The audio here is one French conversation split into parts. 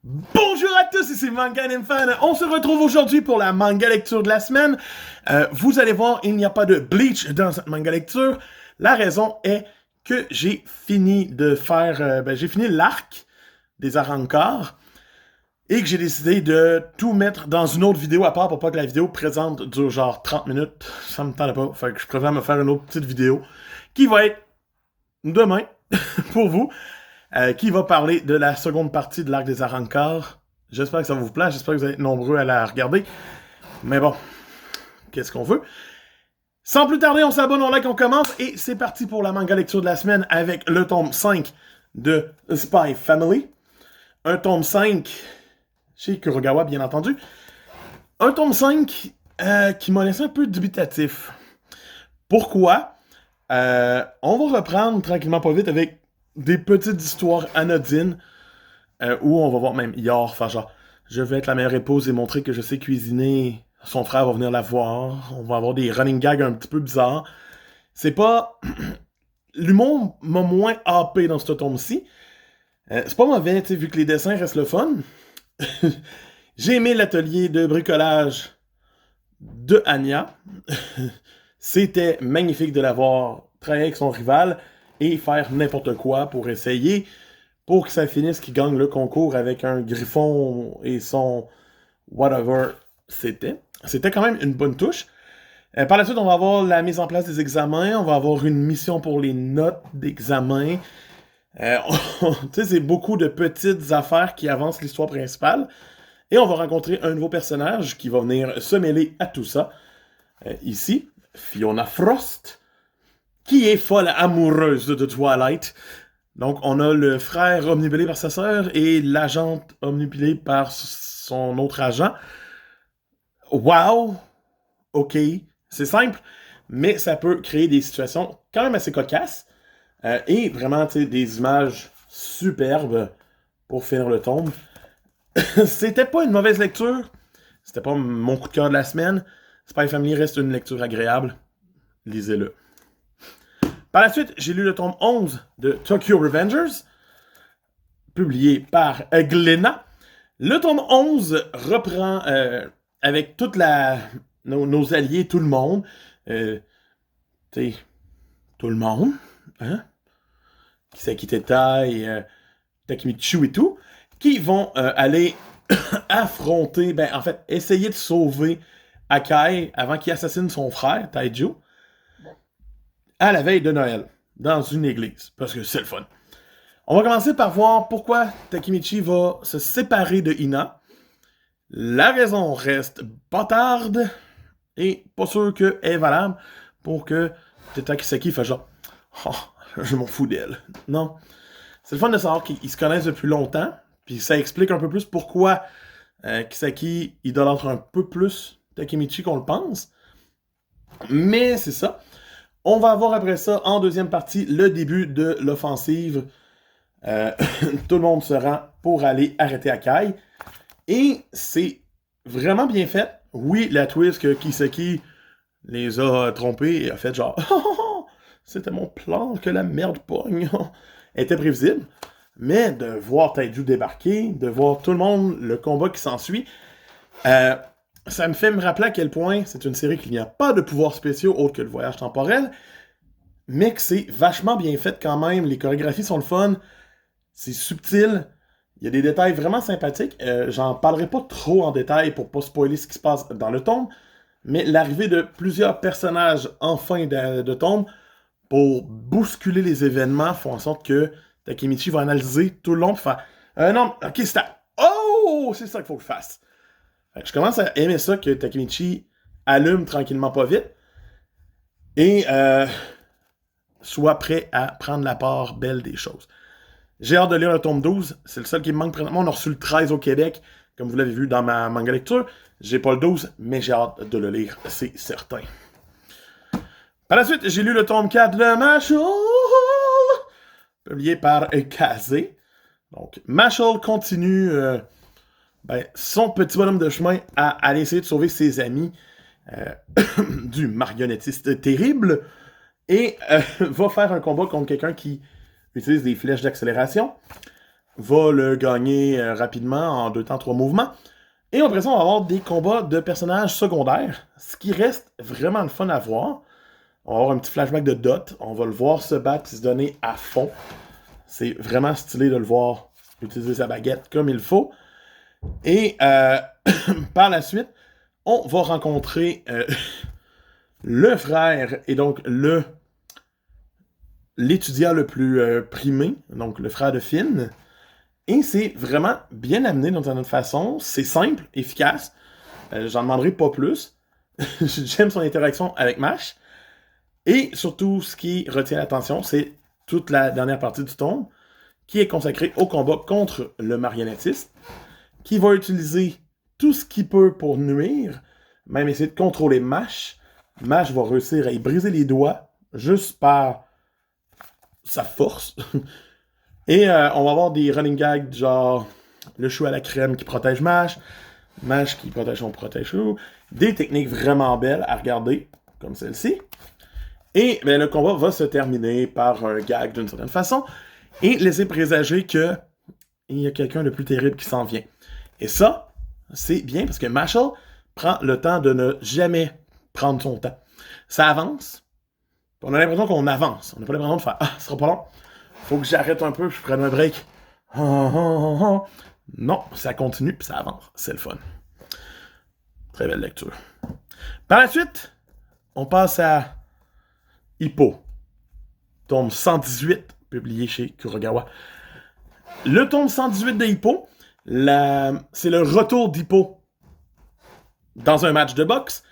Bonjour à tous, ici Manga Anime Fan. On se retrouve aujourd'hui pour la manga lecture de la semaine. Vous allez voir, il n'y a pas de Bleach dans cette manga lecture. La raison est que j'ai fini de faire... j'ai fini l'arc des Arrancars et que j'ai décidé de tout mettre dans une autre vidéo à part pour pas que la vidéo présente dure genre 30 minutes. Ça me tente pas. Fait que je préfère me faire une autre petite vidéo qui va être demain pour vous. Qui va parler de la seconde partie de l'arc des Arrancars. J'espère que ça vous plaît, j'espère que vous êtes nombreux à la regarder. Mais bon, qu'est-ce qu'on veut? Sans plus tarder, on s'abonne, on like, on commence, et c'est parti pour la manga lecture de la semaine avec le tome 5 de Spy Family. Un tome 5 chez Kurogawa, bien entendu. Un tome 5 qui m'a laissé un peu dubitatif. Pourquoi? On va reprendre tranquillement pas vite avec des petites histoires anodines où on va voir même Yor faire genre je vais être la meilleure épouse et montrer que je sais cuisiner. Son frère va venir la voir. On va avoir des running gags un petit peu bizarres. C'est pas... L'humour m'a moins happé dans ce tome-ci. C'est pas mauvais, tu sais, vu que les dessins restent le fun. J'ai aimé l'atelier de bricolage de Anya. C'était magnifique de la voir travailler avec son rival et faire n'importe quoi pour essayer, pour que ça finisse qu'il gagne le concours avec un griffon et son whatever c'était. C'était quand même une bonne touche. Par la suite, on va avoir la mise en place des examens, on va avoir une mission pour les notes d'examen. Tu sais, c'est beaucoup de petites affaires qui avancent l'histoire principale. Et on va rencontrer un nouveau personnage qui va venir se mêler à tout ça. Ici, Fiona Frost, qui est folle amoureuse de Twilight. Donc, on a le frère omnibulé par sa sœur et l'agente omnibulée par son autre agent. Wow! OK. C'est simple, mais ça peut créer des situations quand même assez cocasses. Et vraiment, tu sais, des images superbes pour finir le tome. C'était pas une mauvaise lecture. C'était pas mon coup de cœur de la semaine. Spy Family reste une lecture agréable. Lisez-le. Par la suite, j'ai lu le tome 11 de Tokyo Revengers, publié par Glénat. Le tome 11 reprend avec toute nos alliés, tout le monde. Tu sais, tout le monde. Hein? Kisaki Teta et Takemichi et tout. Qui vont aller affronter, en fait, essayer de sauver Akai avant qu'il assassine son frère, Taiju, à la veille de Noël, dans une église, parce que c'est le fun. On va commencer par voir pourquoi Takemichi va se séparer de Ina. La raison reste bâtarde et pas sûr qu'elle est valable pour que Teta Kisaki fasse genre « Oh, je m'en fous d'elle ». Non. C'est le fun de savoir qu'ils se connaissent depuis longtemps, puis ça explique un peu plus pourquoi Kisaki idolâtre un peu plus Takemichi qu'on le pense. Mais c'est ça. On va avoir après ça, en deuxième partie, le début de l'offensive. Tout le monde se rend pour aller arrêter Akai. Et c'est vraiment bien fait. Oui, la twist que Kisaki les a trompés et a fait genre oh, c'était mon plan que la merde pogne était prévisible. Mais de voir Taiju débarquer, de voir tout le monde, le combat qui s'ensuit, ça me fait me rappeler à quel point c'est une série qu'il n'y a pas de pouvoirs spéciaux autres que le voyage temporel, mais que c'est vachement bien fait quand même. Les chorégraphies sont le fun, c'est subtil, il y a des détails vraiment sympathiques. J'en parlerai pas trop en détail pour pas spoiler ce qui se passe dans le tome, mais l'arrivée de plusieurs personnages en fin de tome pour bousculer les événements font en sorte que Takemichi va analyser tout le long et faire non, ok, c'est oh, c'est ça qu'il faut que je fasse. Je commence à aimer ça que Takemichi allume tranquillement pas vite et soit prêt à prendre la part belle des choses. J'ai hâte de lire le tome 12, c'est le seul qui me manque présentement. On a reçu le 13 au Québec, comme vous l'avez vu dans ma manga lecture. J'ai pas le 12, mais j'ai hâte de le lire, c'est certain. Par la suite, j'ai lu le tome 4 de Mashle, publié par Kaze. Donc, Mashle continue son petit bonhomme de chemin à aller essayer de sauver ses amis du marionnettiste terrible et va faire un combat contre quelqu'un qui utilise des flèches d'accélération. va le gagner rapidement en 2 temps, 3 mouvements. Et après ça, on va avoir des combats de personnages secondaires, ce qui reste vraiment le fun à voir. On va avoir un petit flashback de Dot. On va le voir se battre et se donner à fond. C'est vraiment stylé de le voir utiliser sa baguette comme il faut. Et par la suite, on va rencontrer le frère et donc l'étudiant le plus primé, donc le frère de Finn. Et c'est vraiment bien amené d'une certaine façon. C'est simple, efficace. J'en demanderai pas plus. J'aime son interaction avec Mash. Et surtout, ce qui retient l'attention, c'est toute la dernière partie du tome, qui est consacrée au combat contre le marionnettiste, qui va utiliser tout ce qu'il peut pour nuire, même essayer de contrôler Mash. Mash va réussir à y briser les doigts, juste par sa force. Et on va avoir des running gags, genre le chou à la crème qui protège Mash, Mash qui protège son protège-chou, des techniques vraiment belles à regarder, comme celle-ci. Et ben, le combat va se terminer par un gag d'une certaine façon et laisser présager que il y a quelqu'un de plus terrible qui s'en vient. Et ça, c'est bien parce que Marshall prend le temps de ne jamais prendre son temps. Ça avance. On a l'impression qu'on avance. On n'a pas l'impression de faire « Ah, ce sera pas long. Faut que j'arrête un peu, je prenne un break. » Non, ça continue puis ça avance. C'est le fun. Très belle lecture. Par la suite, on passe à Hippo, tome 118, publié chez Kurogawa. Le tome 118 de Hippo, c'est le retour d'Hippo dans un match de boxe.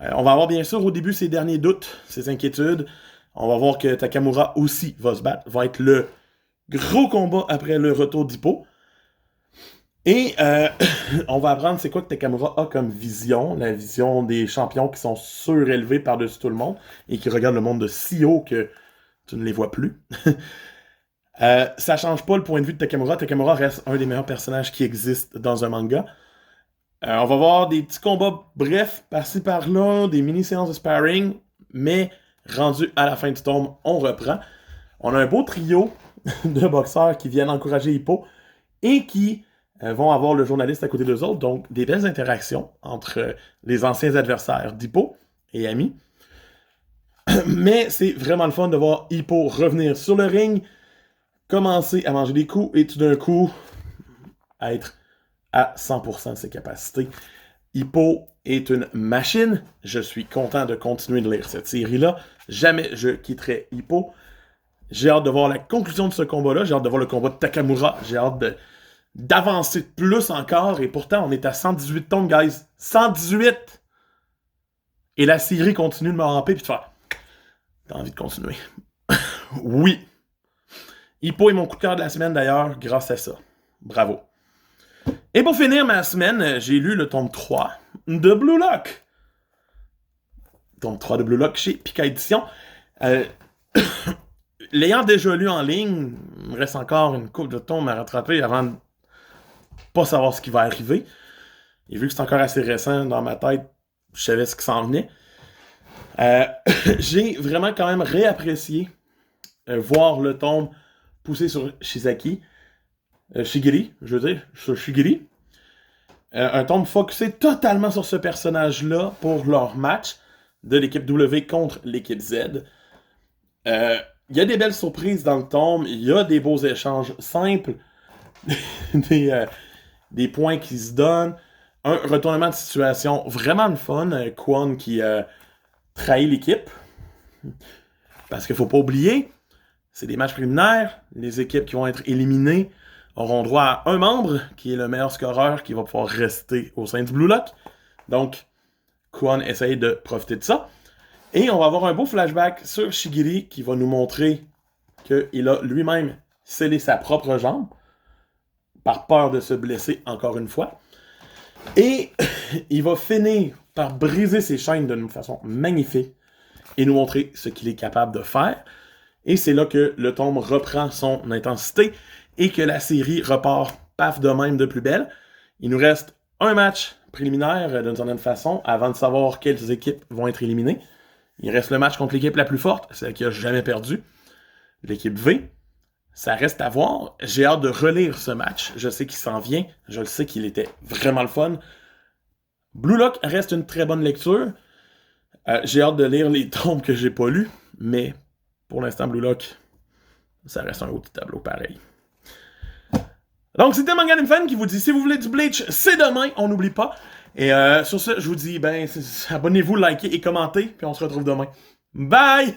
On va avoir bien sûr au début ses derniers doutes, ses inquiétudes. On va voir que Takamura aussi va se battre. Va être le gros combat après le retour d'Hippo. Et on va apprendre c'est quoi que Takamura a comme vision. La vision des champions qui sont surélevés par-dessus tout le monde et qui regardent le monde de si haut que tu ne les vois plus. Ça change pas le point de vue de Takamura. Takamura reste un des meilleurs personnages qui existent dans un manga. On va voir des petits combats brefs, par-ci par-là, des mini-séances de sparring, mais rendu à la fin du tome, on reprend. On a un beau trio de boxeurs qui viennent encourager Hippo et qui vont avoir le journaliste à côté d'eux autres, donc des belles interactions entre les anciens adversaires d'Hippo et Ami. Mais c'est vraiment le fun de voir Hippo revenir sur le ring, commencer à manger des coups et tout d'un coup être à 100% de ses capacités. Hippo est une machine. Je suis content de continuer de lire cette série-là. Jamais je quitterai Hippo. J'ai hâte de voir la conclusion de ce combat-là. J'ai hâte de voir le combat de Takamura. J'ai hâte d'avancer de plus encore. Et pourtant, on est à 118 tomes, guys. 118! Et la série continue de me ramper puis de faire... T'as envie de continuer. Oui. Hippo est mon coup de cœur de la semaine, d'ailleurs, grâce à ça. Bravo. Et pour finir ma semaine, j'ai lu le tome 3 de Blue Lock. Tome 3 de Blue Lock chez Pika Édition. L'ayant déjà lu en ligne, il me reste encore une couple de tomes à rattraper avant de pas savoir ce qui va arriver. Et vu que c'est encore assez récent dans ma tête, je savais ce qui s'en venait. J'ai vraiment quand même réapprécié voir le tome pousser sur Shigiri, je veux dire, sur Shigiri. Un tome focusé totalement sur ce personnage-là pour leur match de l'équipe W contre l'équipe Z. Il y a des belles surprises dans le tome, il y a des beaux échanges simples, des points qui se donnent, un retournement de situation vraiment le fun, Kwon qui trahit l'équipe. Parce qu'il faut pas oublier, c'est des matchs préliminaires, les équipes qui vont être éliminées auront droit à un membre, qui est le meilleur scoreur, qui va pouvoir rester au sein du Blue Lock. Donc, Kwon essaye de profiter de ça. Et on va avoir un beau flashback sur Shigiri, qui va nous montrer qu'il a lui-même scellé sa propre jambe, par peur de se blesser encore une fois. Et il va finir par briser ses chaînes d'une façon magnifique, et nous montrer ce qu'il est capable de faire. Et c'est là que le tome reprend son intensité, et que la série repart paf de même de plus belle. Il nous reste un match préliminaire d'une certaine façon avant de savoir quelles équipes vont être éliminées. Il reste le match contre l'équipe la plus forte, celle qui a jamais perdu, l'équipe V. Ça reste à voir. J'ai hâte de relire ce match. Je sais qu'il s'en vient. Je le sais qu'il était vraiment le fun. Blue Lock reste une très bonne lecture. J'ai hâte de lire les tomes que j'ai pas lus, mais pour l'instant, Blue Lock, ça reste un haut petit tableau pareil. Donc, c'était Manga Fan qui vous dit, si vous voulez du Bleach, c'est demain, on n'oublie pas. Et sur ce, je vous dis, abonnez-vous, likez et commentez, puis on se retrouve demain. Bye!